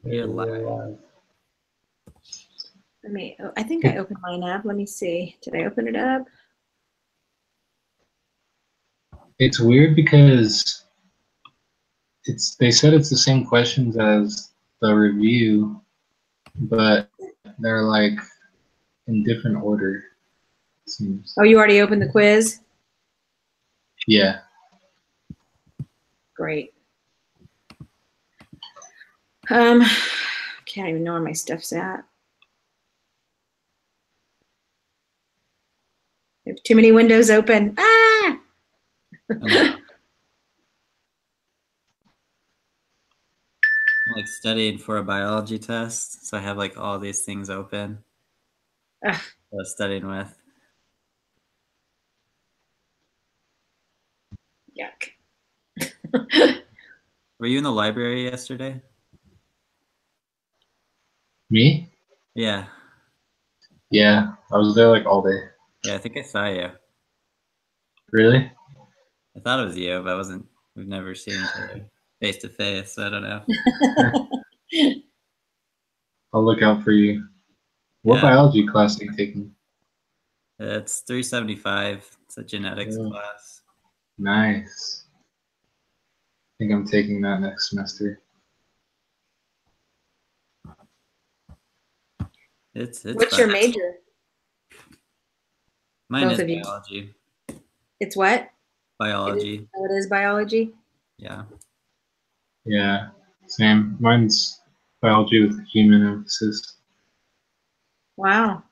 You're We're live. I think I opened mine up. Let me see. Did I open it up? It's weird because they said it's the same questions as the review, but they're like in different order, it seems. Oh, you already opened the quiz? Yeah. Great. Can't even know where my stuff's at. I have too many windows open. Ah! I'm like studying for a biology test, so I have like all these things open. Ugh. I was studying with. Yuck. Were you in the library yesterday? Me? Yeah. Yeah, I was there like all day. Yeah, I think I saw you. Really? I thought it was you, but I wasn't. We've never seen each other face to face, so I don't know. I'll look out for you. What biology class are you taking? It's 375. It's a genetics class. Nice. I think I'm taking that next semester. It's What's fun. your major? Mine Both is of you. biology. It's what? Biology. It is biology? Yeah. Yeah, same. Mine's biology with human emphasis. Wow.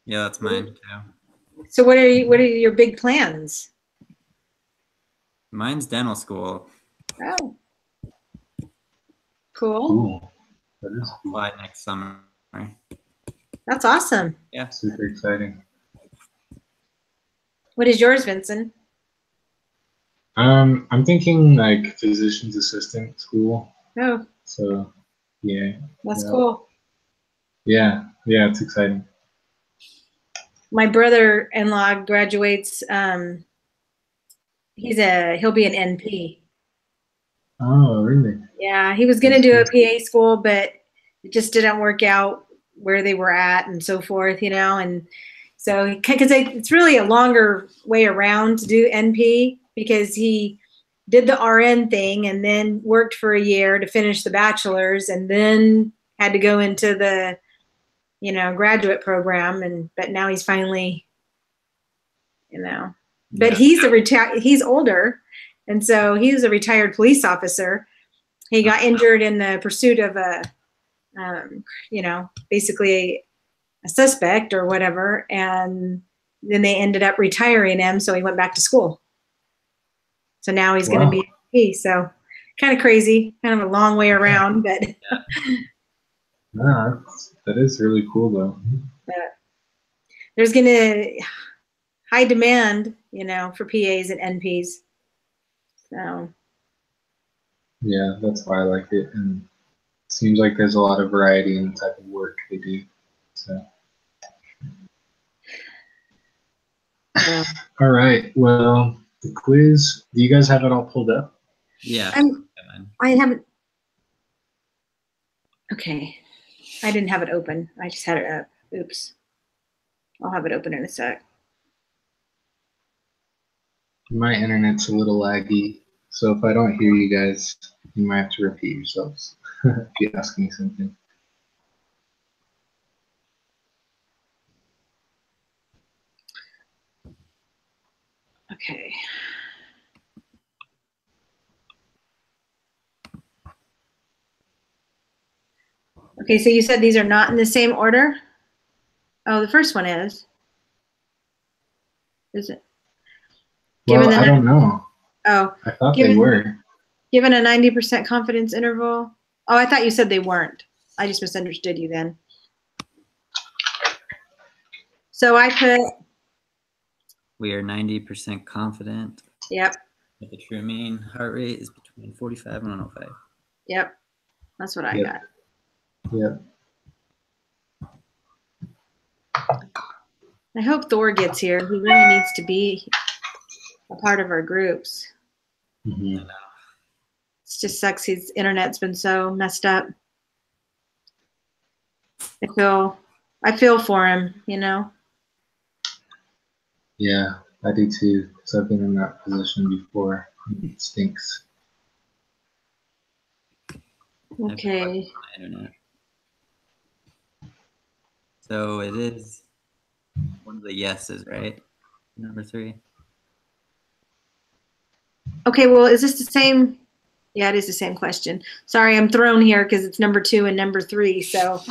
Yeah, that's mine too. So what are your big plans? Mine's dental school. Oh. Cool. Cool. That is cool. Apply next summer. That's awesome. Yeah. Super exciting. What is yours, Vincent? I'm thinking like physician's assistant school. Oh. So, yeah. That's cool. Yeah, it's exciting. My brother-in-law graduates. He'll be an NP. Oh, really? Yeah, he was going to do a PA school, but it just didn't work out where they were at and so forth, and so because it's really a longer way around to do NP, because he did the RN thing and then worked for a year to finish the bachelor's and then had to go into the graduate program, but now he's finally but he's older, and so he's a retired police officer. He got injured in the pursuit of basically a suspect or whatever, and then they ended up retiring him, so he went back to school. So now he's going to be a MP. So kind of crazy, kind of a long way around, but no, that is really cool though. There's going to high demand, for PAs and NPs. So yeah, that's why I like it, and it seems like there's a lot of variety in the type of work they do. So. Yeah. All right. Well, the quiz. Do you guys have it all pulled up? Yeah. I haven't. Okay. I didn't have it open. I just had it up. Oops. I'll have it open in a sec. My internet's a little laggy, so if I don't hear you guys, you might have to repeat yourselves if you ask me something. Okay. Okay, so you said these are not in the same order? Oh, the first one is. Is it? Well, I don't know. Oh. I thought they were. Given a 90% confidence interval. Oh, I thought you said they weren't. I just misunderstood you then. So I put. We are 90% confident. Yep. That the true mean heart rate is between 45 and 105. Yep. That's what I got. Yep. I hope Thor gets here. He really needs to be a part of our groups. Mm-hmm. It just sucks. His internet's been so messed up. I feel for him, you know. Yeah, I do too, because I've been in that position before. It stinks. Okay. Internet. So it is one of the yeses, right? Number 3. Okay, well, is this the same? Yeah, it is the same question. Sorry, I'm thrown here because it's number 2 and number 3. So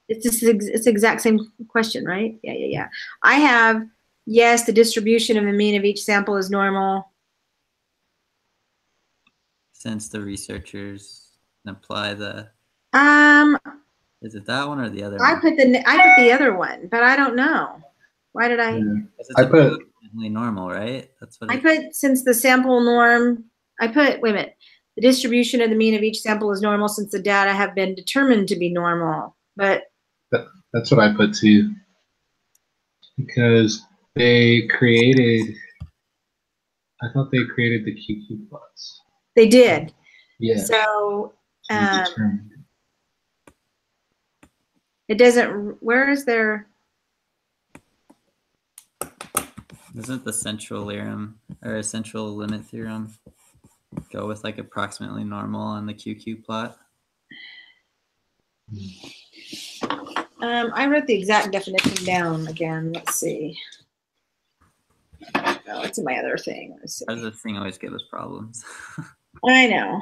it's the exact same question, right? Yeah. I have, yes, the distribution of the mean of each sample is normal. Since the researchers apply the, is it that one or the other I one? put the other one, but I don't know. Why did I? Yeah. It's I put approximately normal, right? That's what I put since the sample norm. I put, wait a minute. The distribution of the mean of each sample is normal since the data have been determined to be normal. But that's what I put too, because they created. I thought they created the QQ plots. they did. Yeah. So determined. it doesn't. Where is there? Isn't the central theorem or a central limit theorem go with like approximately normal on the QQ plot? I wrote the exact definition down again. Let's see. Oh, it's in my other thing. Let's see. Why does this thing always give us problems? I know.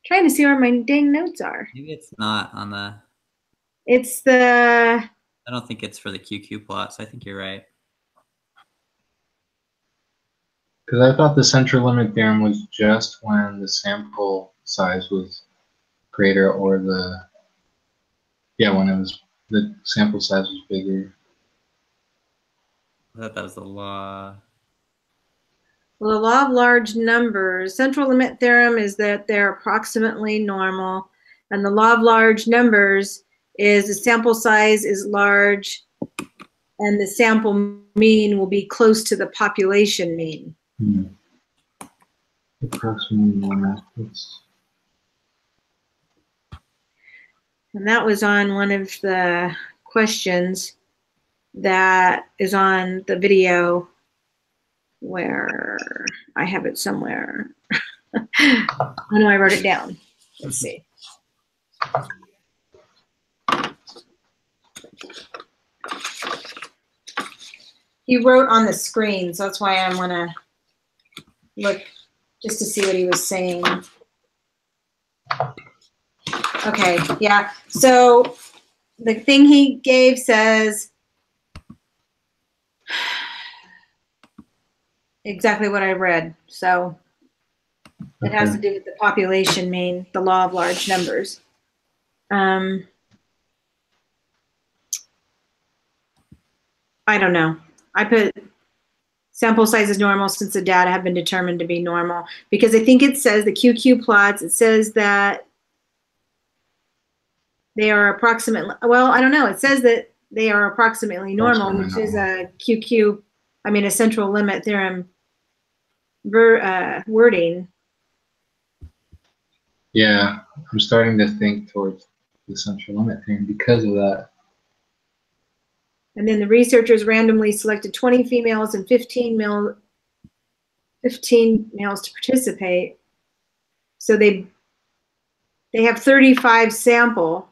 Trying to see where my dang notes are. Maybe it's not on the. It's the. I don't think it's for the QQ plot, so I think you're right. Because I thought the central limit theorem was just when the sample size was greater, or when it was the sample size was bigger. I thought that was the law. Well, the law of large numbers. Central limit theorem is that they're approximately normal, and the law of large numbers is the sample size is large, and the sample mean will be close to the population mean. Approximately normal. And that was on one of the questions that is on the video where I have it somewhere. I know I wrote it down. Let's see. He wrote on the screen, so that's why I'm gonna look just to see what he was saying. Okay, yeah. So the thing he gave says exactly what I read. So it has to do with the population mean, the law of large numbers. I don't know. I put sample size is normal since the data have been determined to be normal, because I think it says the QQ plots, it says that they are approximately, well, I don't know. It says that they are approximately normal, which is a QQ, a central limit theorem wording. Yeah, I'm starting to think towards the central limit theorem because of that. And then the researchers randomly selected 20 females and 15 males to participate. So they have 35 sample.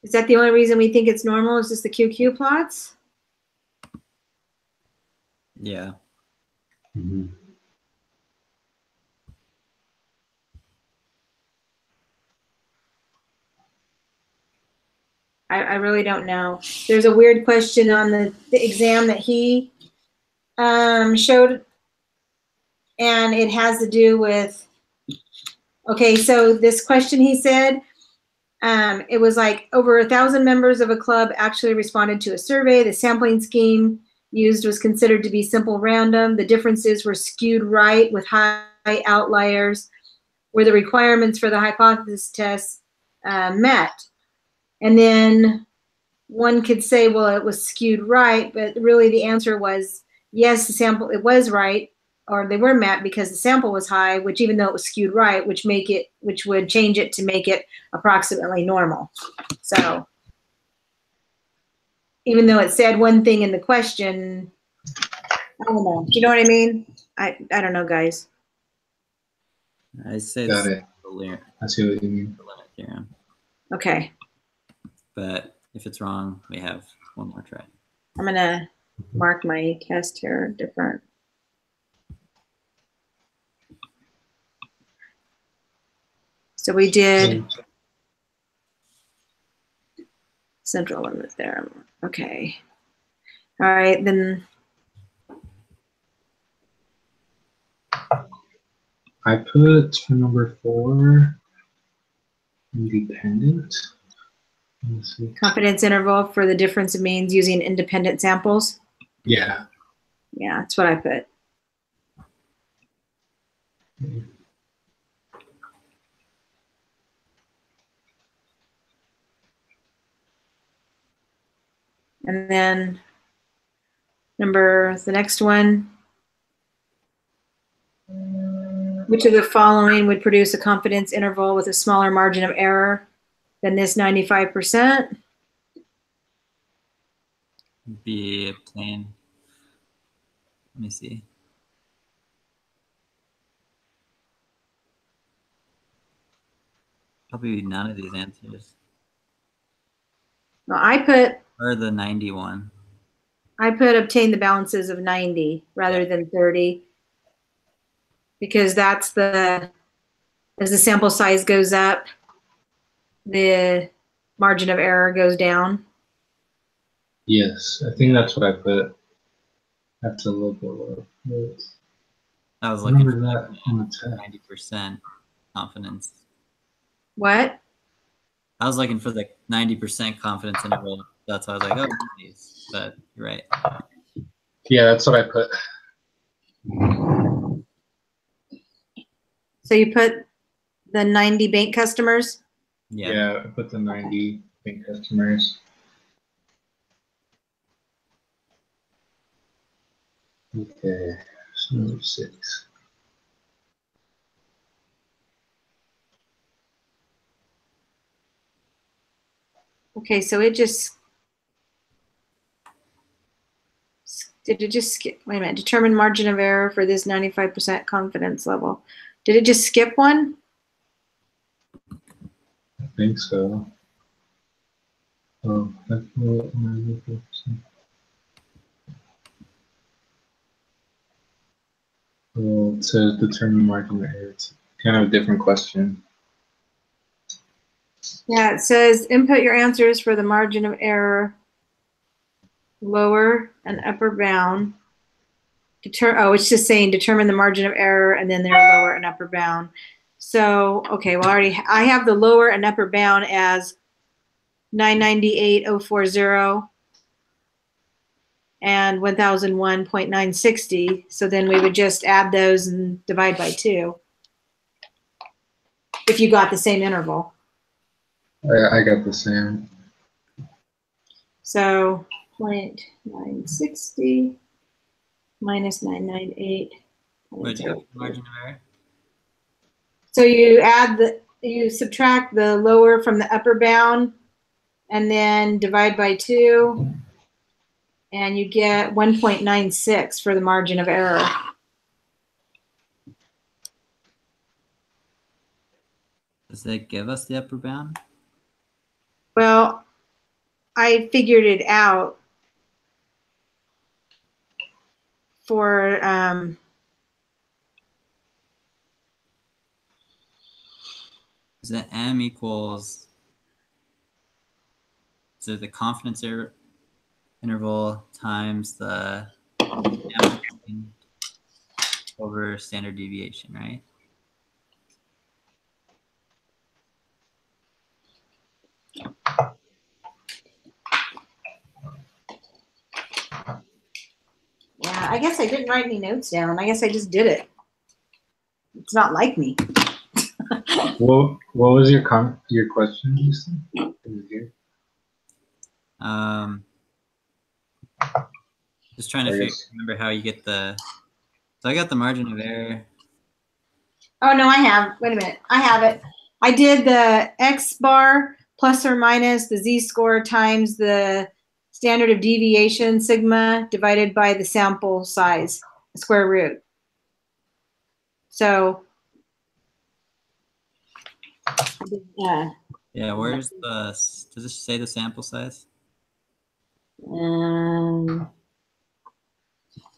Is that the only reason we think it's normal? Is just the QQ plots? Yeah. Mm-hmm. I really don't know. There's a weird question on the exam that he showed, and it has to do with, okay, so this question he said, it was like over 1,000 members of a club actually responded to a survey. The sampling scheme used was considered to be simple random. The differences were skewed right with high outliers where the requirements for the hypothesis test met. And then one could say, well, it was skewed right, but really the answer was, yes, the sample, it was right. or they were met because the sample was high, which even though it was skewed right, which would change it to make it approximately normal. So even though it said one thing in the question, I don't know. Do you know what I mean? I don't know, guys. I say Got this it. is I see what you mean. the limit theorem. Okay. But if it's wrong, we have one more try. I'm going to mark my test here different. So we did central limit theorem. Okay. All right, then. I put for number 4, independent. Let's see. Confidence interval for the difference of means using independent samples. Yeah. Yeah, that's what I put. And then the next one. Which of the following would produce a confidence interval with a smaller margin of error than this 95%? Be obtained. Let me see. Probably none of these answers. Well, I put Or the 91. obtain the balances of 90 rather than 30 because that's as the sample size goes up, the margin of error goes down. Yes, I think that's what I put. That's a little bit low. I was looking for Remember that on the test. 90% confidence. What? I was looking for the 90% confidence interval. That's why I was like, oh, nice. But you're right. Yeah, that's what I put. So you put the 90 bank customers? Yeah. I put the 90 bank customers. Okay, so number 6. Okay, so it just did it just skip? Wait a minute. Determine margin of error for this 95% confidence level. Did it just skip one? I think so. Oh, that's what 95%. Well, it says determine margin of error. It's kind of a different question. Yeah, it says input your answers for the margin of error, lower and upper bound. It's just saying determine the margin of error and then their lower and upper bound. So, okay, well, I have the lower and upper bound as 998.040 and 1001.960. So then we would just add those and divide by 2 if you got the same interval. I got the same. So 0.960 minus 998. What'd you get for margin of error? So you subtract the lower from the upper bound and then divide by 2 and you get 1.96 for the margin of error. Does that give us the upper bound? Well, I figured it out for Is that M equals, so the confidence interval times the M over standard deviation, right? yeah, I guess I didn't write any notes down. I guess I just did it. It's not like me. What was your question, Houston? Just trying to remember how you get the So I got the margin of error. Oh, no, I have. Wait a minute. I have it. I did the X bar plus or minus the Z-score times the standard of deviation, sigma, divided by the sample size, square root. So, Yeah, where's the, does it say the sample size?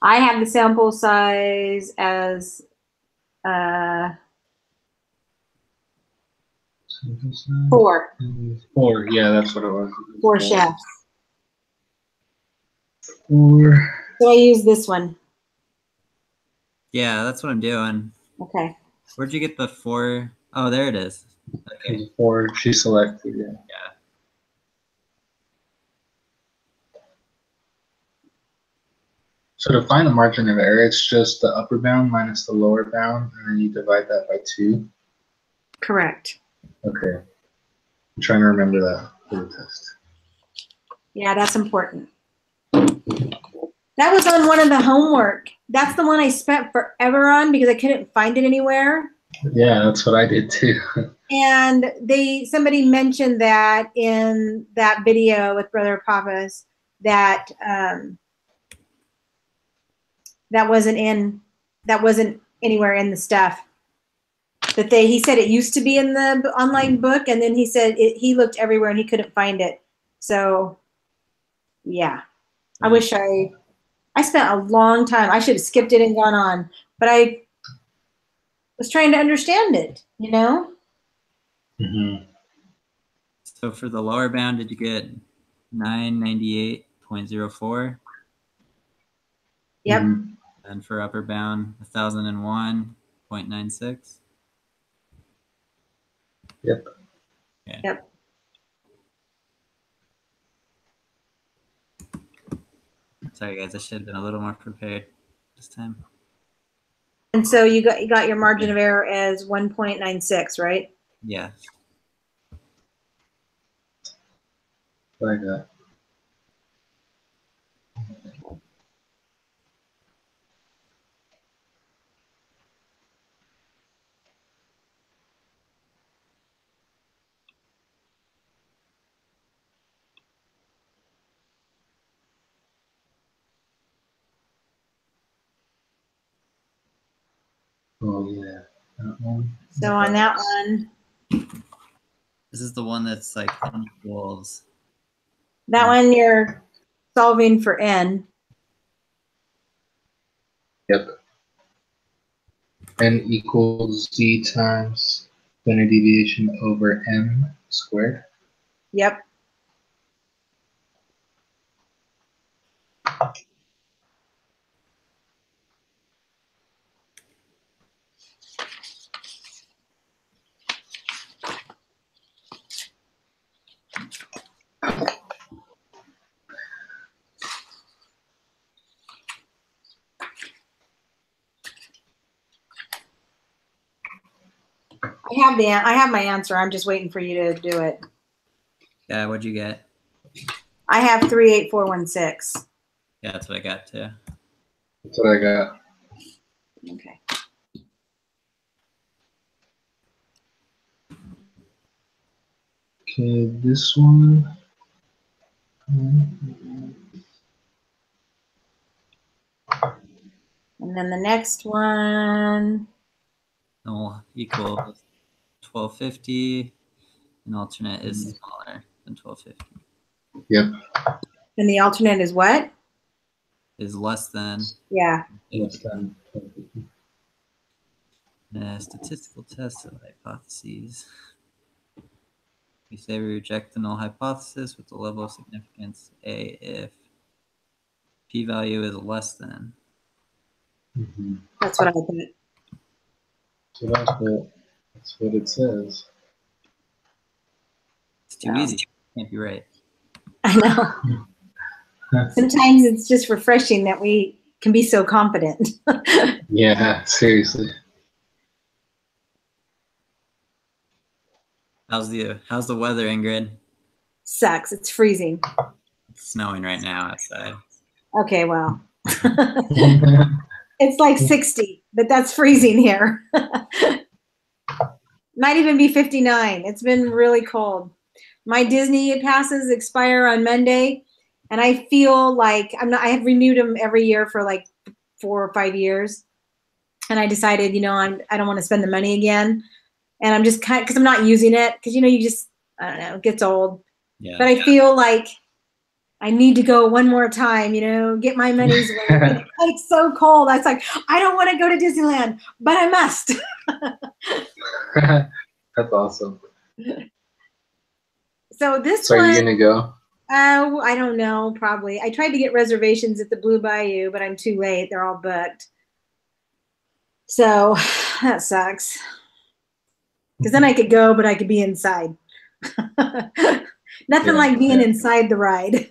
I have the sample size as 4. 4, yeah, that's what it was. 4 shafts. 4. So I use this one. Yeah, that's what I'm doing. Okay. Where'd you get the 4? Oh, there it is. Okay. 4, she selected, yeah. Yeah. So to find the margin of error, it's just the upper bound minus the lower bound, and then you divide that by 2. Correct. Okay. I'm trying to remember that for the test. Yeah, that's important. That was on one of the homework. That's the one I spent forever on because I couldn't find it anywhere. Yeah, that's what I did too. And somebody mentioned that in that video with Brother Papas that that wasn't anywhere in the stuff. That he said it used to be in the online book, and then he said he looked everywhere and he couldn't find it. So, yeah, I wish I spent a long time. I should have skipped it and gone on, but I was trying to understand it, you know? Mm-hmm. So for the lower bound, did you get 998.04? Yep. Mm-hmm. And for upper bound, 1001.96? Yep. Okay. Yep. Sorry guys, I should have been a little more prepared this time. And so you got your margin of error as 1.96, right? Yeah. Like that. Oh yeah. That one. So on that one, This is the one that's like n equals. that one you're solving for n. Yep. N equals z times standard deviation over m squared. Yep. I have my answer. I'm just waiting for you to do it. Yeah, what'd you get? I have 38416. Yeah, that's what I got too. That's what I got. Okay. Okay, this one. And then the next one. Null equals 1250. An alternate is smaller than 1250. Yep. And the alternate is what? Is less than. Yeah. Less than 1250. A statistical test of hypotheses. We say we reject the null hypothesis with the level of significance A if p-value is less than. Mm-hmm. That's what I put. So that's what it says. It's too easy. Can't be right. I know. Sometimes it's just refreshing that we can be so confident. Yeah, seriously. How's the weather, Ingrid? Sucks. It's freezing. It's snowing right now outside. Okay, well. It's like 60, but that's freezing here. Might even be 59. It's been really cold. My Disney passes expire on Monday, and I feel like I have renewed them every year for like 4 or 5 years. And I decided, I don't want to spend the money again. And I'm just because I'm not using it, because, you just, I don't know, it gets old. Yeah. But I feel like I need to go one more time, get my money's worth. It's so cold. I was like, I don't want to go to Disneyland, but I must. That's awesome. So this So one. are you gonna go? I don't know, probably. I tried to get reservations at the Blue Bayou, but I'm too late. They're all booked. So that sucks. Because then I could go, but I could be inside. Nothing like being inside the ride.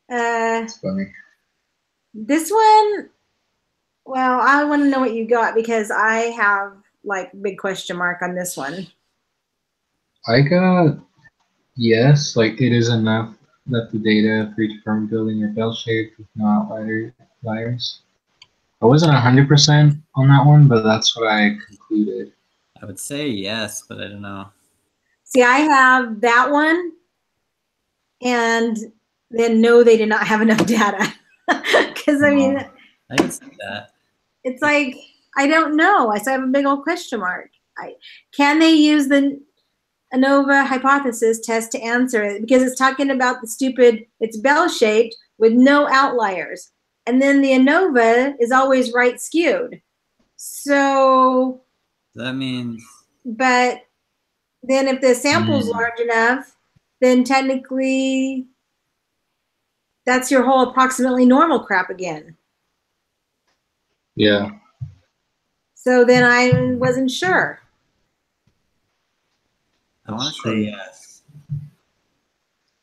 That's funny. This one, well, I want to know what you got, because I have like big question mark on this one. I got yes, like it is enough that the data for each firm building are bell-shaped with no outliers. I wasn't 100% on that one, but that's what I concluded. I would say yes, but I don't know. See, I have that one, and then no, they did not have enough data. Because I mean, I can see that. It's like, I don't know. So I have a big old question mark. Can they use the ANOVA hypothesis test to answer it? Because it's talking about the stupid, it's bell-shaped with no outliers. And then the ANOVA is always right skewed. So. That means. But then if the sample's large enough, then technically that's your whole approximately normal crap again. Yeah. So then I wasn't sure. I want to say yes.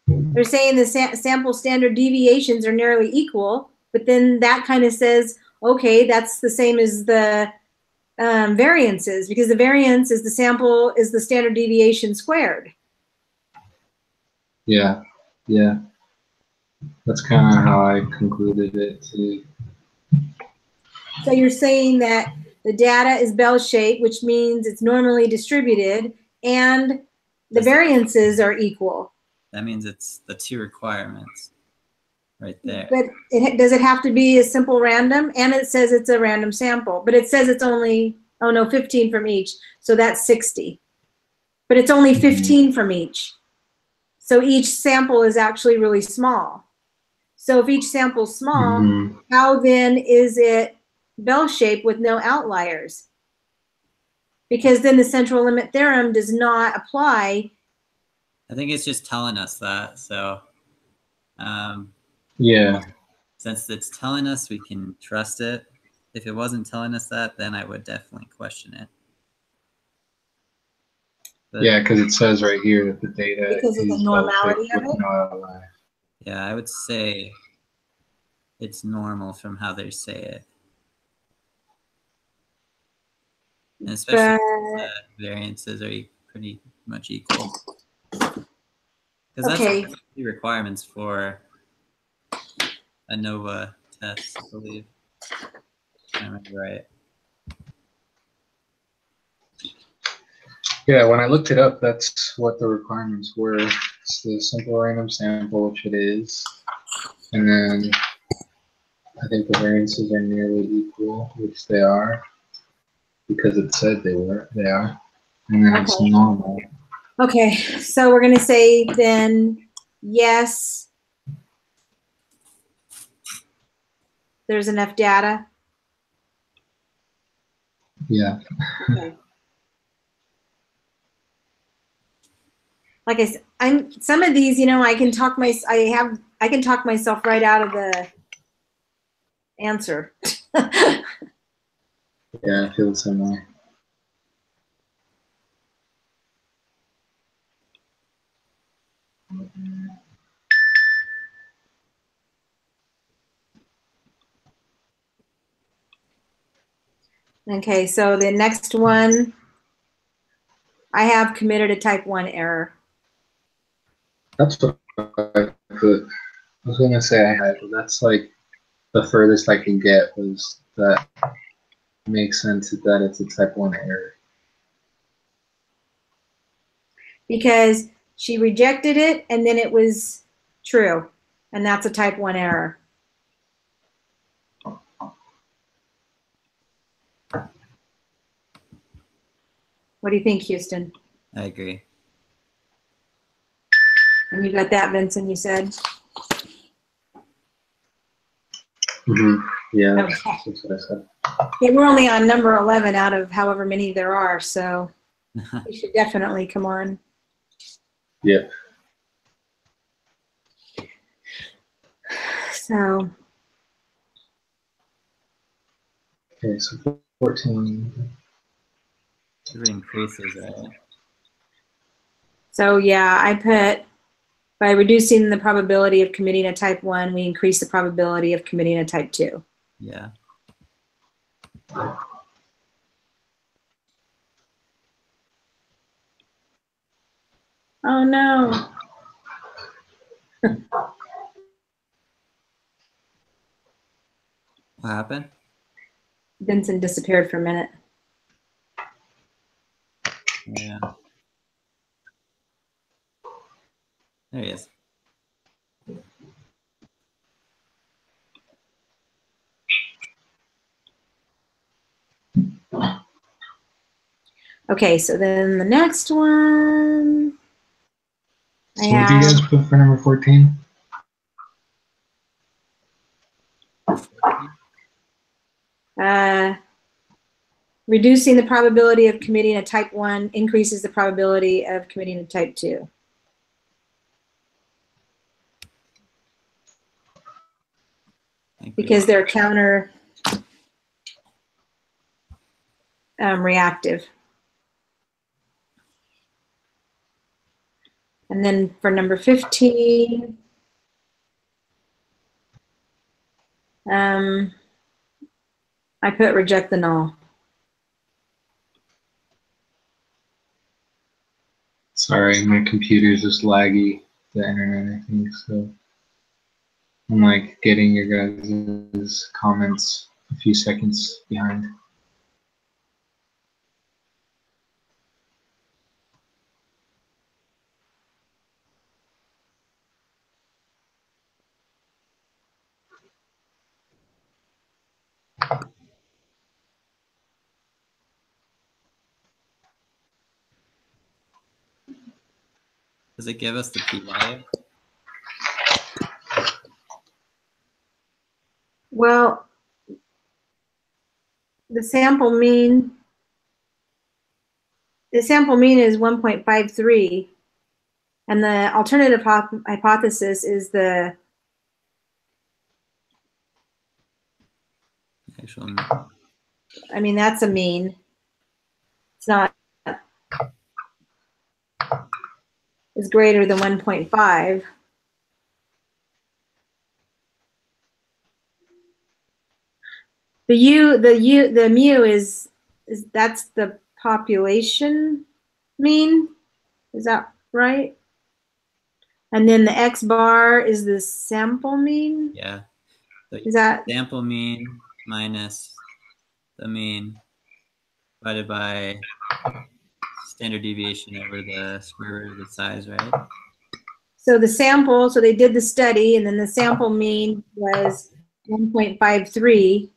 They're saying the sample standard deviations are nearly equal, but then that kind of says, okay, that's the same as the variances, because the variance is the sample is the standard deviation squared. Yeah, yeah. That's kind of how I concluded it too. So you're saying that the data is bell-shaped, which means it's normally distributed, and the variances are equal. That means it's the two requirements right there. But does it have to be a simple random? And it says it's a random sample, but it says it's only, 15 from each. So that's 60. But it's only 15 from each. So each sample is actually really small. So if each sample is small, how then is it bell-shaped with no outliers? Because then the central limit theorem does not apply. I think it's just telling us that. So, yeah. Since it's telling us, we can trust it. If it wasn't telling us that, then I would definitely question it. But, yeah, because it says right here that the data because of the normality of it. No outlier. Yeah, I would say it's normal from how they say it. And especially the variances are pretty much equal. Because that's the requirements for ANOVA test, I believe. I remember right. Yeah, when I looked it up, that's what the requirements were. It's the simple random sample, which it is. And then I think the variances are nearly equal, which they are, because it said they are. And then it's normal. Okay, so we're going to say then yes, there's enough data. Yeah. Okay. Like I said, some of these, I can talk myself right out of the answer. Yeah, I feel the same way. Okay, so the next one, I have committed a type 1 error. That's what I put. I was going to say I had, but that's like the furthest I could get was that makes sense that it's a type 1 error. Because she rejected it and then it was true. And that's a type 1 error. What do you think, Houston? I agree. And you got that, Vincent, you said? Yeah, Okay. that's what I said. Yeah, we're only on number 11 out of however many there are, so you should definitely come on. Yep. So, Okay, so 14. It increases, right? so yeah, I put by reducing the probability of committing a type 1, we increase the probability of committing a type 2. Yeah. Oh no. What happened? Vincent disappeared for a minute. Yeah. There he is. Okay, so then the next one. So what do you guys put for number 14? Reducing the probability of committing a type 1 increases the probability of committing a type 2. Because they're counter reactive. And then for number 15, I put reject the null. Sorry, my computer's just laggy, the internet, I think, so I'm like getting your guys' comments a few seconds behind. Does it give us the p-value? Well, the sample mean is 1.53, and the alternative hypothesis is the Actual. I mean, that's a mean. It's not is greater than 1.5. The mu is that's the population mean. Is that right? And then the X bar is the sample mean. Yeah. So Is that sample mean minus the mean divided by standard deviation over the square root of the size, right? so the sample? So they did the study, and then the sample mean was 1.53.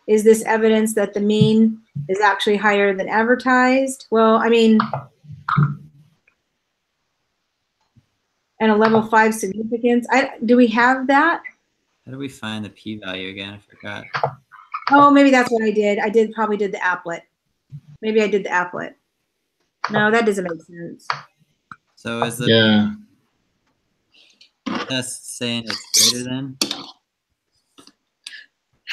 Is this evidence that the mean is actually higher than advertised? Well, I mean, and a level 5 significance. Do we have that? How do we find the p-value again? I forgot. Oh, maybe that's what I did. Probably did the applet. Maybe I did the applet. No, that doesn't make sense. So is the Yeah. test saying it's greater than?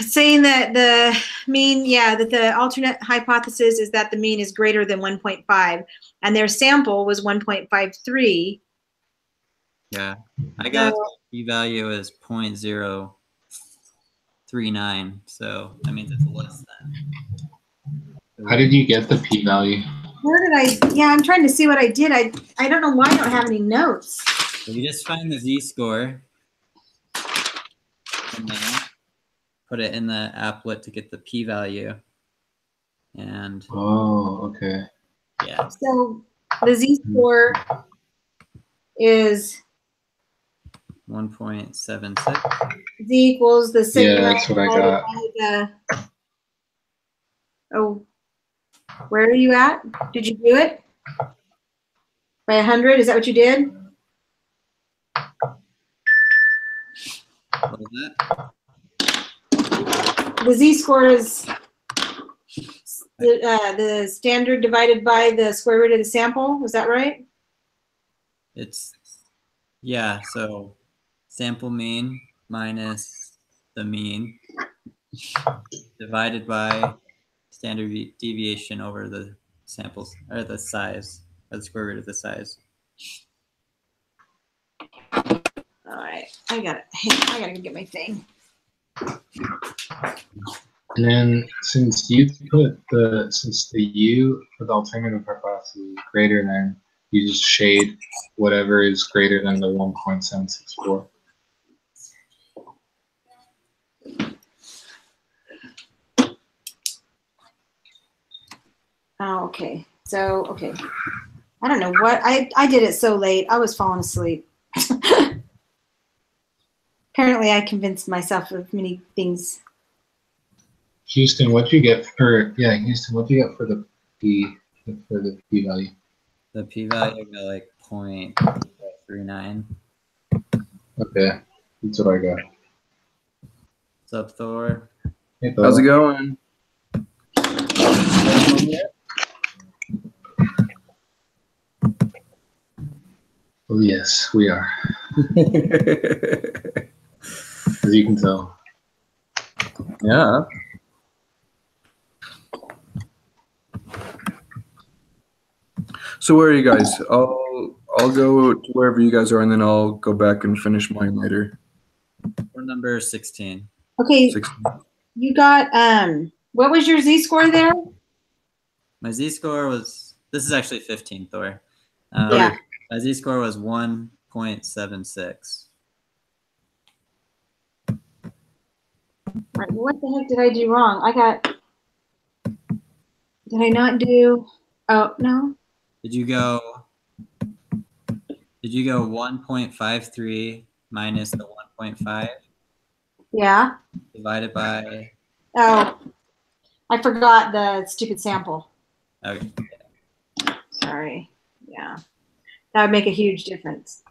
Saying that the mean, yeah, that the alternate hypothesis is that the mean is greater than 1.5, and their sample was 1.53. Yeah, I got p-value is 0.039, so that means it's less than. How did you get the p-value? Where did I? Yeah, I'm trying to see what I did. I don't know why I don't have any notes. So you just find the z-score, and then put it in the applet to get the p-value. And Oh, okay. yeah, So the z-score is 1.76. z equals the sigma. Yeah, that's what I got. divided by the- oh, where are you at? Did you do it? By 100? Is that what you did? What was that? The z-score is the standard divided by the square root of the sample. Was that right? It's, yeah, so sample mean minus the mean divided by standard deviation over the samples, or the size, or the square root of the size. All right, I got it. I gotta get my thing. And then since the U for the alternative hypothesis is greater than, you just shade whatever is greater than the 1.764. Oh, okay. So, okay. I don't know what, I did it so late. I was falling asleep. Apparently I convinced myself of many things. Houston, what'd you get for the P value? The p-value got like 0.39. Okay, that's what I got. What's up, Thor? Hey, How's it Thor. going? Oh, yes, we are, as you can tell. Yeah. So where are you guys? I'll go to wherever you guys are, and then I'll go back and finish mine later. We're number 16. Okay, 16. you got, what was your z-score there? My z-score was, this is actually 15, Thor. Yeah. My z-score was 1.76. Right, what the heck did I do wrong? Did I not do, oh, no? Did you go 1.53 minus the 1.5 Yeah. divided by, Oh, I forgot the stupid sample. okay, Sorry. Yeah. That would make a huge difference.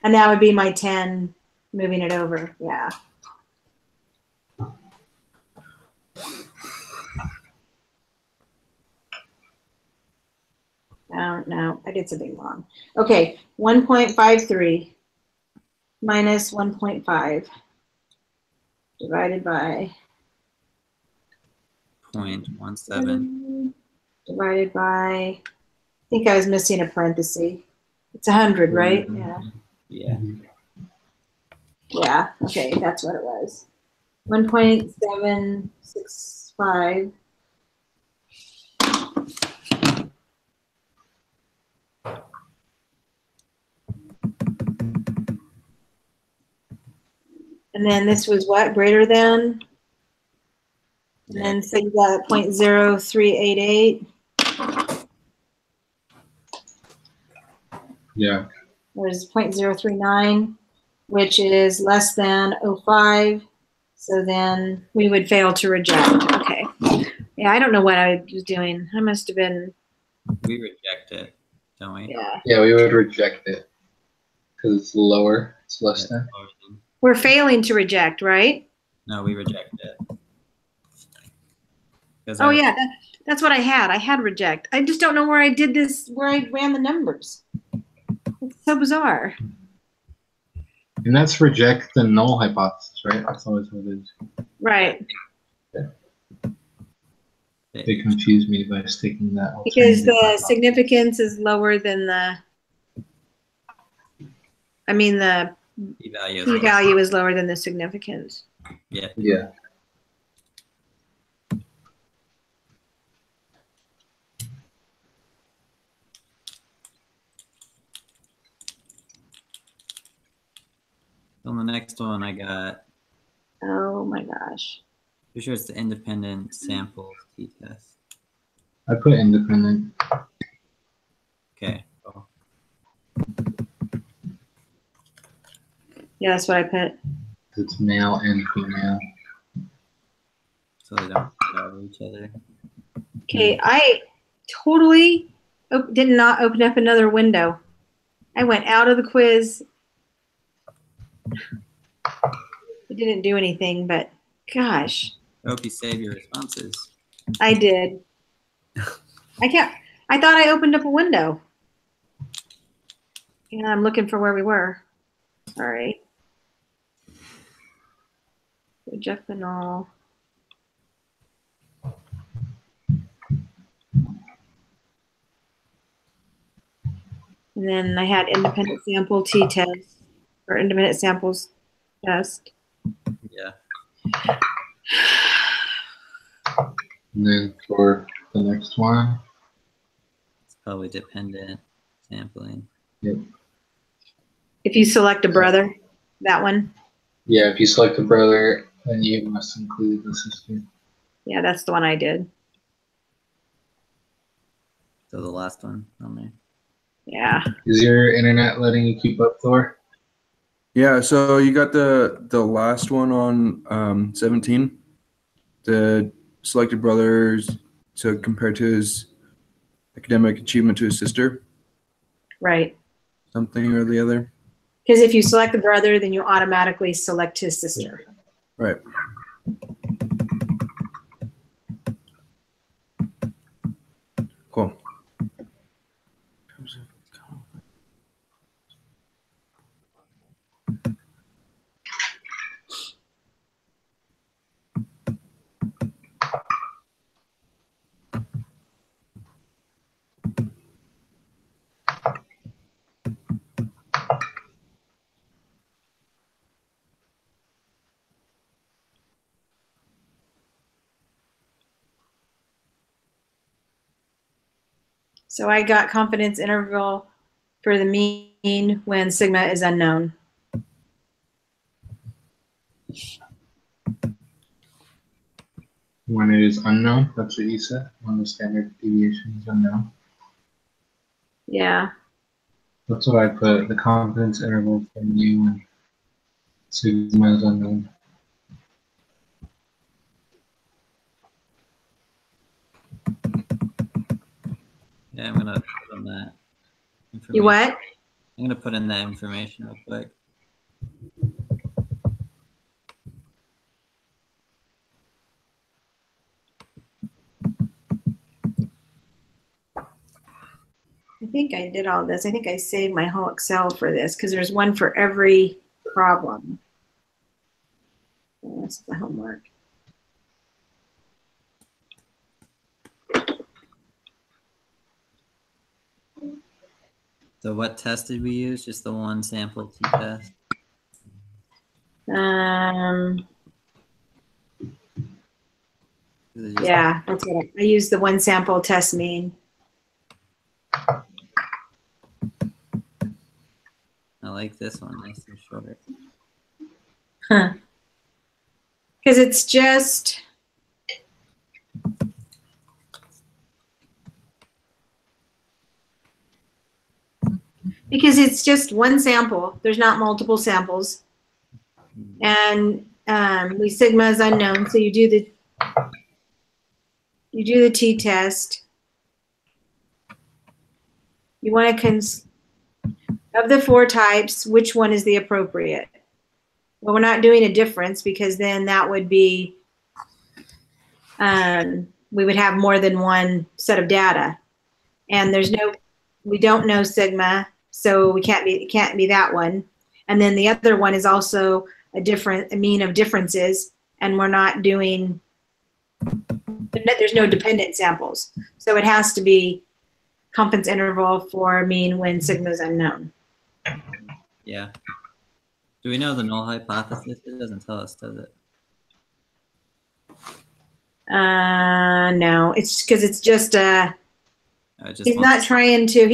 And that would be my 10, moving it over. Yeah. No, I did something wrong. Okay, 1.53 minus 1.5 divided by 0.17. divided by, I think I was missing a parenthesis. It's 100, right? Yeah. Yeah. Yeah, okay, that's what it was. 1.765. And then this was what, greater than? And then so you got 0.0388. Yeah. Was 0.039, which is less than 0.5. So then we would fail to reject. Okay. Yeah, I don't know what I was doing. I must have been. We reject it, don't we? Yeah. Yeah, we would reject it because it's lower. It's less than. We're failing to reject, right? No, we reject it. Oh, yeah, that's what I had. I had reject. I just don't know where I did this, where I ran the numbers. It's so bizarre. And that's reject the null hypothesis, right? That's always what it is. Right. They confused me by sticking that. Because the hypothesis. significance is lower than the p-value. p-value is lower than the significance. Yeah. Yeah. on the next one, I got, Oh my gosh. pretty sure it's the independent sample t-test. I put independent. Okay. Cool. Yeah, that's what I put. It's male and female. So they don't follow each other. Okay, I totally did not open up another window. I went out of the quiz. It didn't do anything, but gosh, I hope you save your responses. I did. I thought I opened up a window. And I'm looking for where we were. All right. Reject phenol. And then I had independent sample t-test or independent samples test. Yeah. And then for the next one, It's probably dependent sampling. If you select a brother, that one. yeah, if you select the brother, then you must include the sister. Yeah, that's the one I did. So the last one on there. Yeah. Is your internet letting you keep up, Thor? Yeah, so you got the last one on 17. The selected brothers to compare to his academic achievement to his sister, Right. something or the other. Because if you select the brother, then you automatically select his sister. Right. Cool. So I got confidence interval for the mean when sigma is unknown. When it is unknown, that's what you said. When the standard deviation is unknown. Yeah. That's what I put. The confidence interval for mu when sigma is unknown. Yeah, I'm gonna put in that information. You what? I'm gonna put in that information real quick. I think I did all this. I think I saved my whole Excel for this because there's one for every problem. That's the homework. So what test did we use? Just the one sample t-test? Is it just- Yeah, that's what I used the one sample test mean. I like this one, nice and short. Huh. Because it's just, one sample. There's not multiple samples. And we sigma is unknown, so you do the t-test. You want to of the 4 types, which one is the appropriate? Well, we're not doing a difference because then that would be, we would have more than one set of data. And we don't know sigma, so it can't be that one. And then the other one is also a mean of differences, and we're not doing, there's no dependent samples. So it has to be confidence interval for mean when sigma is unknown. Yeah. Do we know the null hypothesis? It doesn't tell us, does it? No, it's because it's just he's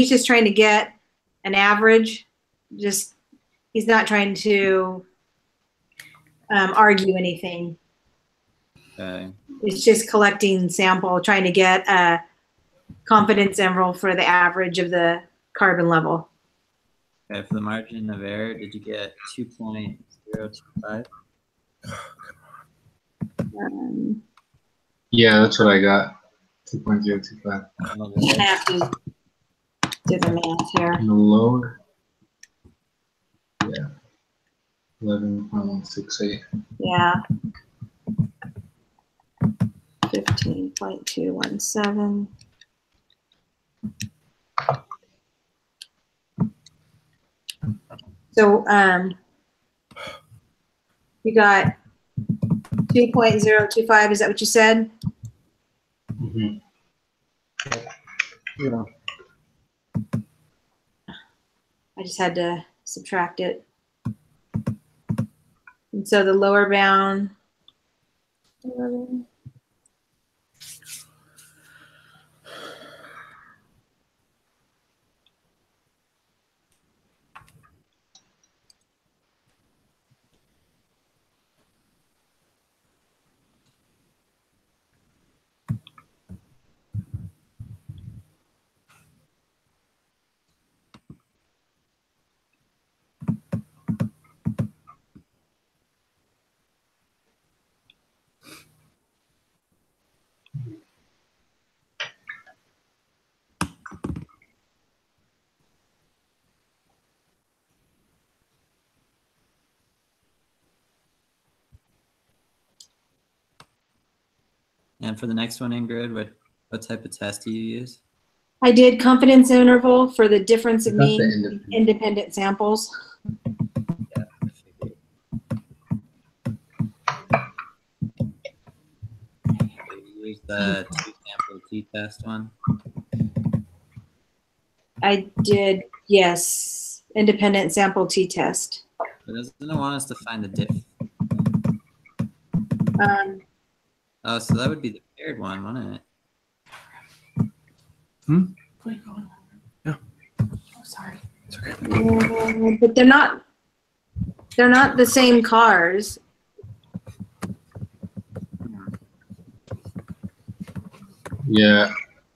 just trying to get an average. He's not trying to argue anything. Okay. It's just collecting sample, trying to get a confidence interval for the average of the carbon level. Okay, for the margin of error, did you get 2.025? Yeah, that's what I got. 2.025. On the I lower? have to do the math here. In the lower, yeah, 11.168. Yeah. 15.217. So you got 2.025, is that what you said? Mm-hmm. Yeah. I just had to subtract it. And so the lower bound. And for the next one, Ingrid, what type of test do you use? I did confidence interval for the difference of Is that the mean independent samples. Yeah, I figured. So you use the two-sample t-test one? I did, yes, independent sample t-test. But doesn't it want us to find the diff? Oh, so that would be the paired one, wouldn't it? Yeah. Oh, sorry. It's okay. But they're not the same cars. Yeah,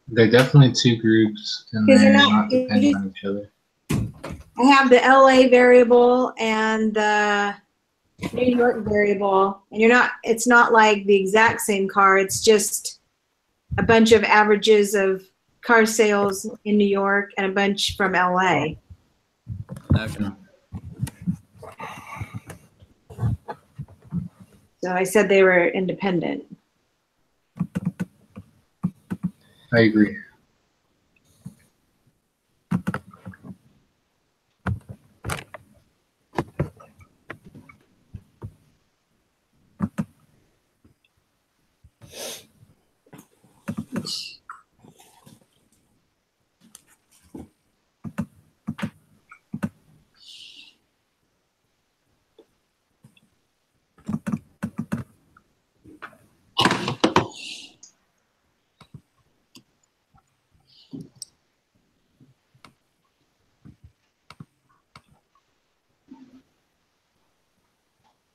they're definitely two groups, and 'Cause they're they're not, not- depending on each other. I have the LA variable and the New York variable, and it's not like the exact same car, it's just a bunch of averages of car sales in New York and a bunch from LA. Okay. So I said they were independent. I agree.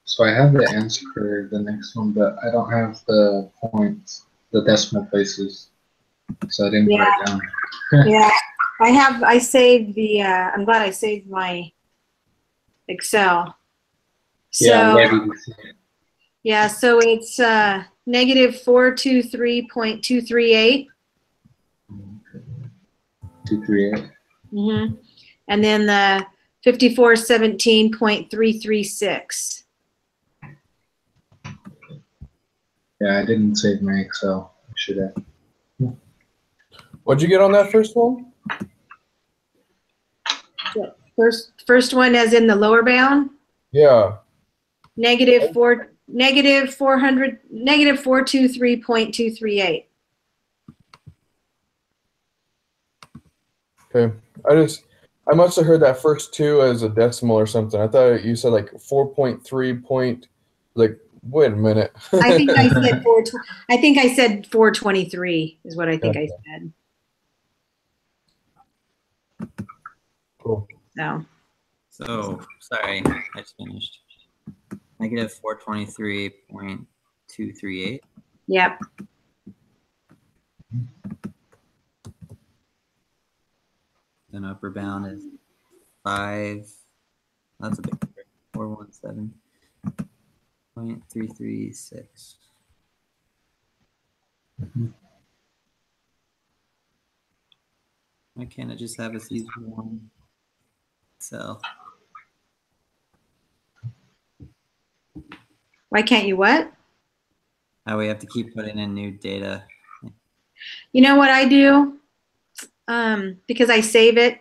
So I have the answer for the next one, but I don't have the points, the decimal places. So I didn't Yeah. write it down. Yeah, I saved I'm glad I saved my Excel. So, Yeah, I'm ready to see it. yeah, so it's negative 423.238. 238. Mm-hmm. And then the 5417.336. Yeah, I didn't save my Excel. I should have. What'd you get on that first one? First one as in the lower bound, Yeah. negative 423.238. Okay. I must have heard that first two as a decimal or something. I thought you said like 4.3 point. Like, wait a minute. I think I said 423 is what I think I said. Cool. So So, sorry, I just finished. Negative 423.238. Yep. Then upper bound is 5. That's a big number. 417.336. Why can't I just have us use one cell? Why can't you what? How we have to keep putting in new data. You know what I do? Because I save it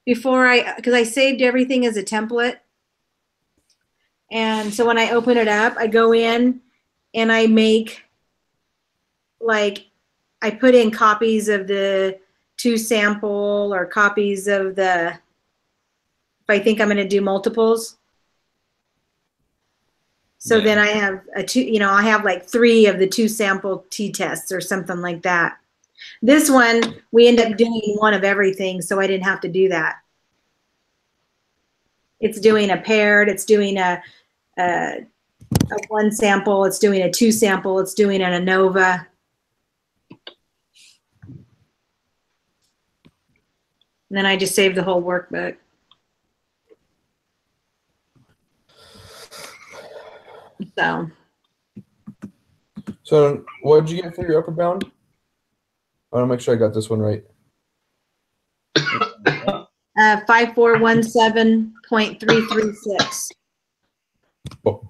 because I saved everything as a template. And so when I open it up, I go in and I make, like, I put in copies of the 2 sample or copies of the, if I think I'm going to do multiples. So Yeah. then I have I have like 3 of the 2 sample t-tests or something like that. This one, we end up doing one of everything, so I didn't have to do that. It's doing a paired, it's doing a 1 sample, it's doing a 2 sample, it's doing an ANOVA. And then I just saved the whole workbook. So what did you get for your upper bound? I want to make sure I got this one right. 5417.336. Oh.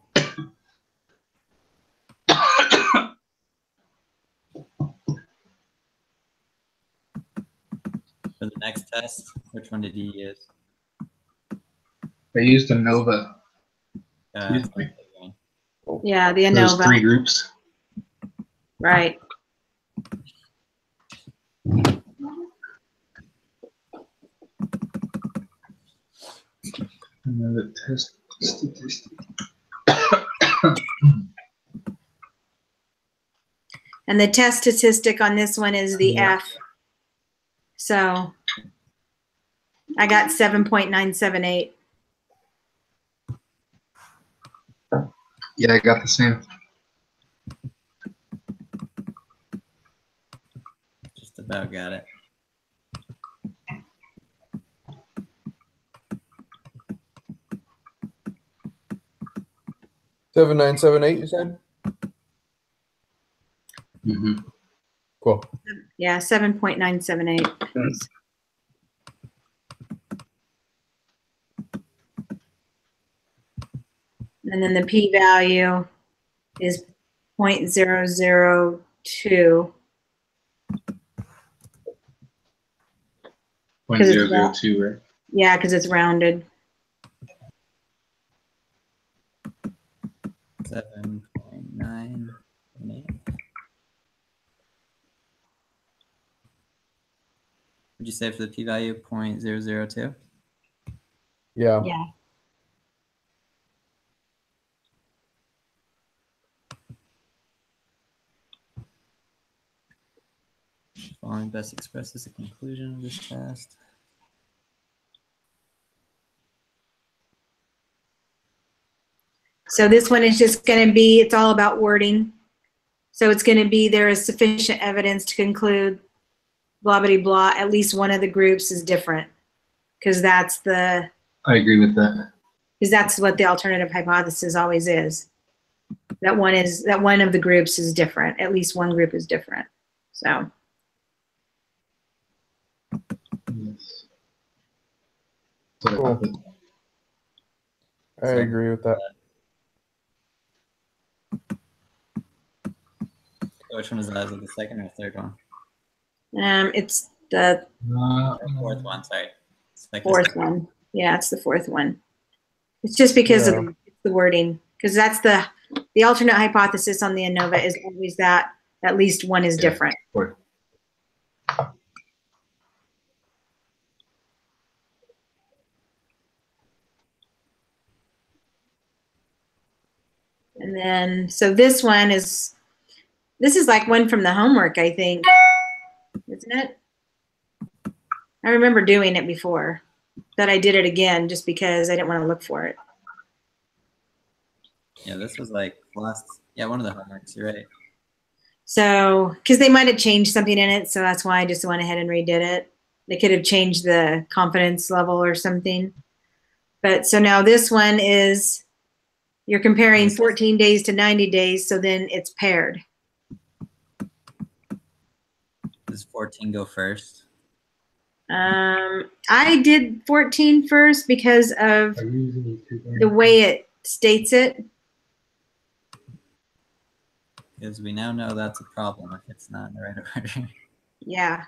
For the next test, which one did you use? They used ANOVA. Okay. Yeah, the Those ANOVA. 3 groups. Right. Another test statistic. And the test statistic on this one is the Yeah. F. So I got 7.978. Yeah, I got the same. Just about got it. Seven nine seven eight. You said. Mm-hmm. Cool. Yeah, 7.978. And then the p-value is 0.002. 0.002, right? Yeah, because it's rounded. 7.978. Would you say for the p-value 0.002? Yeah. Yeah. Following best expresses the conclusion of this test. So this one is just going to be, it's all about wording. So it's going to be, there is sufficient evidence to conclude blah, blah, blah. At least one of the groups is different, because that's I agree with that. because that's what the alternative hypothesis always is. That one of the groups is different. At least one group is different. So. Yes. Cool. I agree with that. Which one is that? Is it the second or third one? It's the Fourth one, sorry. fourth one. Yeah, it's the fourth one. It's just because of the wording, because that's the alternate hypothesis on the ANOVA is always that at least one is different. And then, so this is like one from the homework, I think, isn't it? I remember doing it before, but I did it again just because I didn't want to look for it. Yeah, this was like last. Yeah, one of the homeworks. You're right. So, because they might have changed something in it, so that's why I just went ahead and redid it. They could have changed the confidence level or something. But so now this one is, you're comparing 14 days to 90 days, so then it's paired. Does 14 go first? I did 14 first because of Are you using YouTube? the way it states it. Because we now know that's a problem if it's not in the right order. Yeah.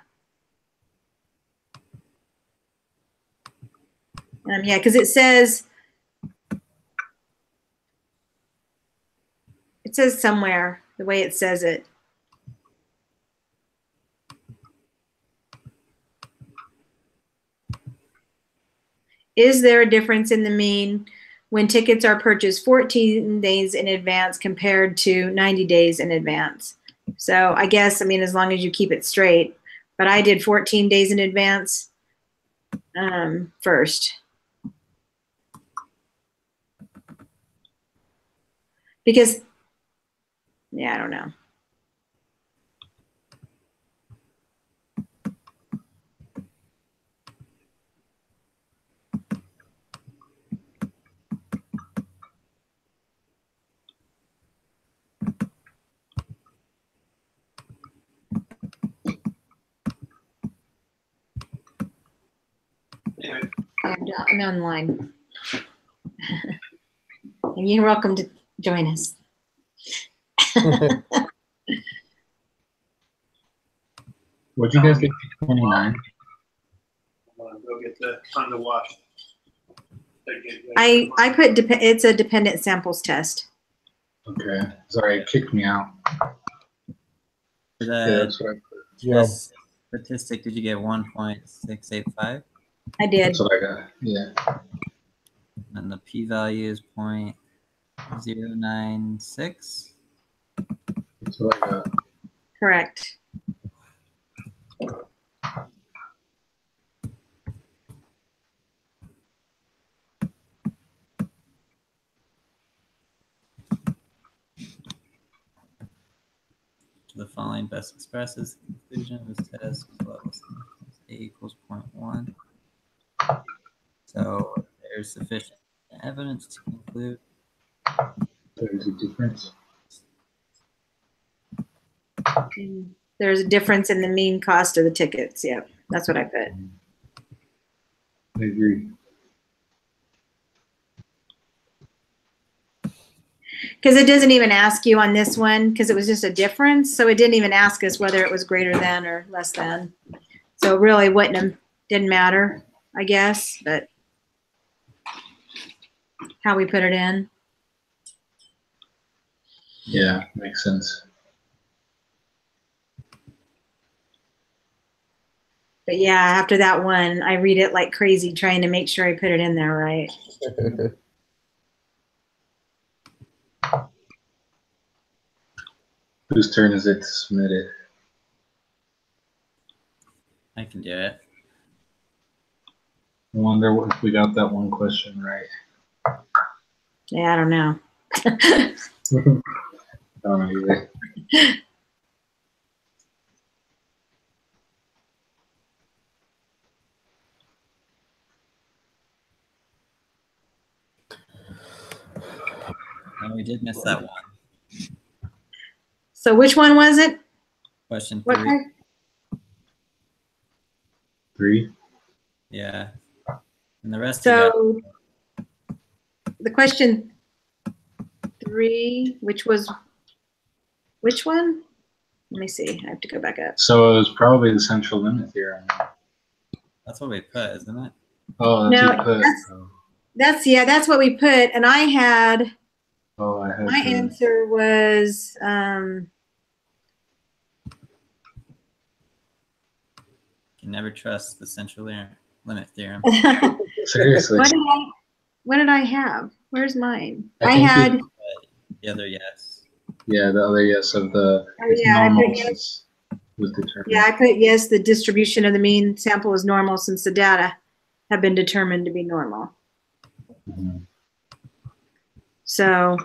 Yeah, because it says somewhere the way it says it. Is there a difference in the mean when tickets are purchased 14 days in advance compared to 90 days in advance? So I guess, I mean, as long as you keep it straight, but I did 14 days in advance first. Because, yeah, I don't know. I'm online. And you're welcome to join us. What'd you guys get for 29? Go get the time to wash. I put it's a dependent samples test. Okay. Sorry, it kicked me out. Yeah, that's what I put. This statistic, did you get 1.685? I did. That's what I got. Yeah. And the p-value is 0.096. That's what I got. Correct. The following best expresses the conclusion of this test with level significance A equals 0.1. So there's sufficient evidence to conclude. There's a difference. There's a difference in the mean cost of the tickets. Yep, that's what I put. I agree. Because it doesn't even ask you on this one, because it was just a difference. So it didn't even ask us whether it was greater than or less than. So it really didn't matter, I guess, but how we put it in. Yeah, makes sense. But yeah, after that one, I read it like crazy, trying to make sure I put it in there right. Whose turn is it to submit it? I can do it. I wonder if we got that one question right. Yeah, I don't know. I don't know either. And we did miss that one. So which one was it? Question What 3. type? 3? Yeah. And the rest of So the question 3, which was, which one? Let me see. I have to go back up. So it was probably the central limit theorem. that's what we put, isn't it? Oh, that's No, what you put. that's what we put. And I had, Oh, I had my the- answer was, You can never trust the central limit theorem. Seriously. what did I have? Where's mine? I I think had, The other yes. Yeah, the other yes of the Oh, yeah, I put normals yes. was determined. yeah, I put yes, the distribution of the mean sample is normal since the data have been determined to be normal. Mhm. So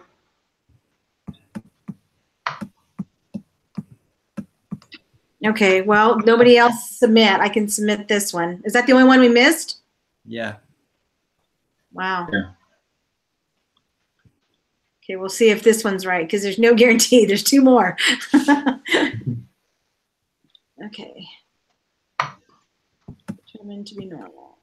Okay, well, nobody else submit. I can submit this one. Is that the only one we missed? Yeah. Wow. Yeah. Okay, we'll see if this one's right because there's no guarantee. There's two more. Okay. Determined to be normal.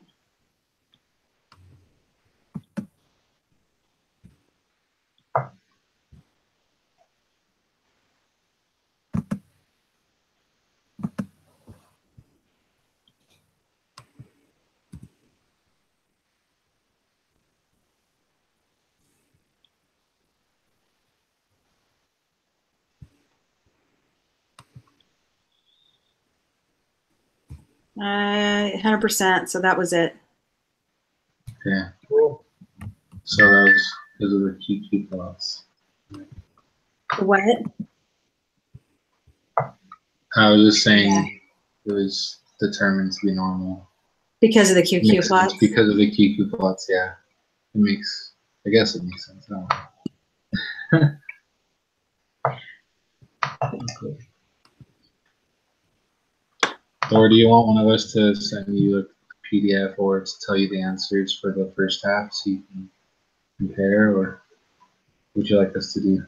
Uh, 100%. So that was it. Yeah. Cool. So that was because of the QQ plots. What? I was just saying it was determined to be normal. Because of the QQ Makes sense. plots? Because of the QQ plots, yeah. I guess it makes sense. I don't know. Okay. Or do you want one of us to send you a PDF or to tell you the answers for the first half so you can compare, or would you like us to do?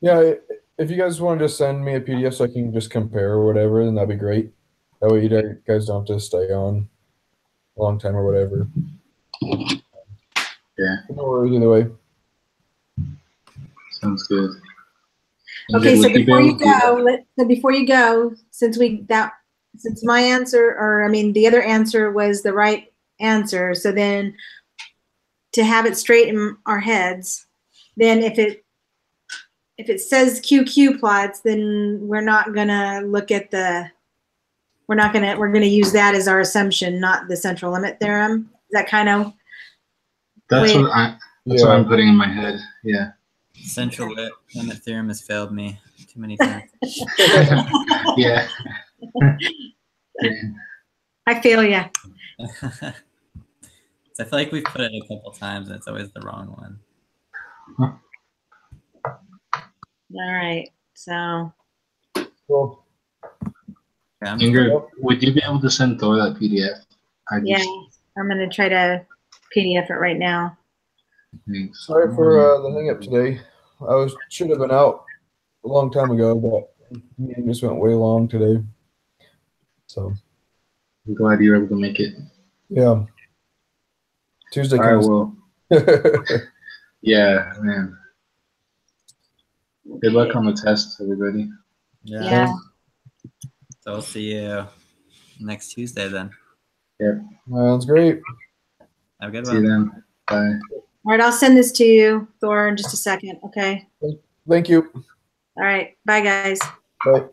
Yeah, if you guys want to just send me a PDF so I can just compare or whatever, then that'd be great. That way you guys don't have to stay on a long time or whatever. Yeah, No worries either way. sounds good. Okay, Would so be before able you to do that? go, before you go, since my answer, or I mean, the other answer was the right answer. So then, to have it straight in our heads, then if it says QQ plots, then we're not gonna look at we're gonna use that as our assumption, not the central limit theorem. Is that kind of That's way- what I'm putting in my head. Yeah. Central limit theorem has failed me too many times. Yeah. I feel ya. So I feel like we've put it a couple times and it's always the wrong one. All right, so Cool. Yeah, I'm Ingrid, would you be able to send Thor that PDF? yeah, I'm gonna try to PDF it right now. Thanks. Sorry for the hang up today. Should have been out a long time ago, but the meeting just went way long today. So I'm glad you were able to make it. yeah. Tuesday All right, comes. well, yeah, man. Good luck on the test, everybody. Yeah. So we'll see you next Tuesday then. Sounds great. Have a good See you one. then. Bye. All right, I'll send this to you, Thor, in just a second. Okay. Thank you. All right. Bye, guys. Bye.